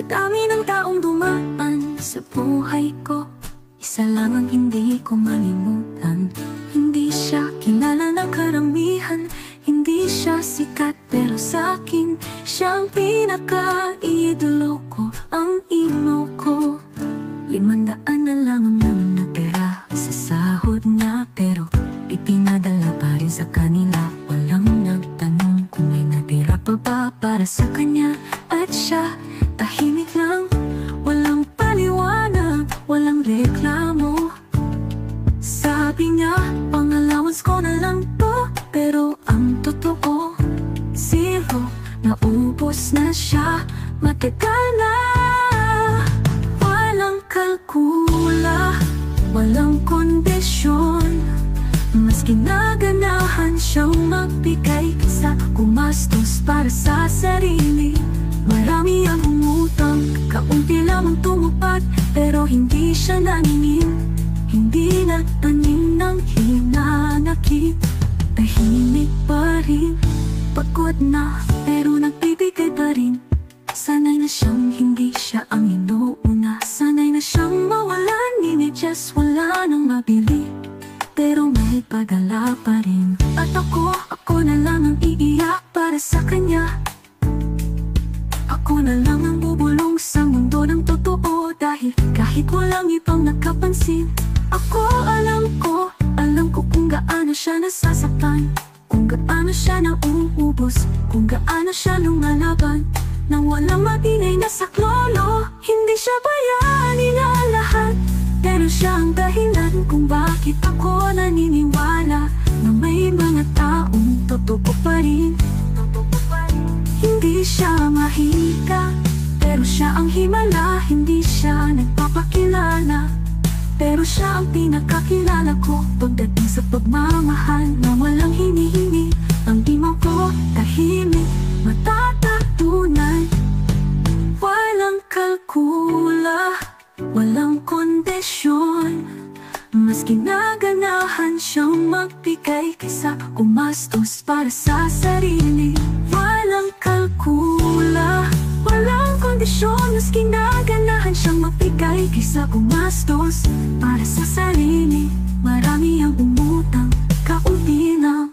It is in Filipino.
dami ng taong dumaan sa buhay ko, isa lang ang hindi ko malimutan. Hindi siya kilala ng karamihan, hindi siya sikat, pero sa'kin siyang pinaka-idolo ko. Ang imo ko, 500 na lang ang naman natira sa sahod niya, pero ipinadala pa rin sa kanila. Walang nagtanong kung may natira pa ba para sa kanya. At siya, tahimik lang, walang paliwanag, walang reklamo. Sabi niya, pang-allowance ko na lang to, pero ang totoo, zero, naubos na siya, matagal na. Walang kalkula, walang kondisyon, mas ginaganahan siyang magbigay kaysa gumastos para sa sarili. Marami ang umutang, kaunti lamang tumupad, pero hindi siya naningin, hindi nagtanim ng hinanakit. Tahimik pa rin, pagod na, pero nagbibigay pa rin. Sanay na siyang hindi siya ang inuuna, sanay na siyang mawalan, just wala nang mabili, pero may pagala pa rin. At ako na lang ang iiyak para sa kanya. Ako na lang ang bubulong sa mundo ng totoo, dahil kahit walang ibang nakapansin, alam ko kung gaano siya nasasaktan, kung gaano siya nauubos, kung gaano siya lumalaban nang walang mabinay na saklolo. Hindi siya bayani na lahat, pero siya ang dahilan kung bakit ako naniniwala na may mga taong totoo pa rin. Hindi siya mahika, pero siya ang himala. Hindi siya nagpapakilala, pero siya ang pinakakilala ko. Pagdating sa pagmamahal na walang hinihingi, ang imo ko tahimik, matatatunan. Walang kalkula, walang kondisyon, mas ginaganahan siyang magbigay kaysa gumastos para sa sarili. Walang kalkula, walang kondisyon, mas ginaganahan siyang magbigay kaysa gumastos para sa sarili. Marami ang umutang, kaunti lang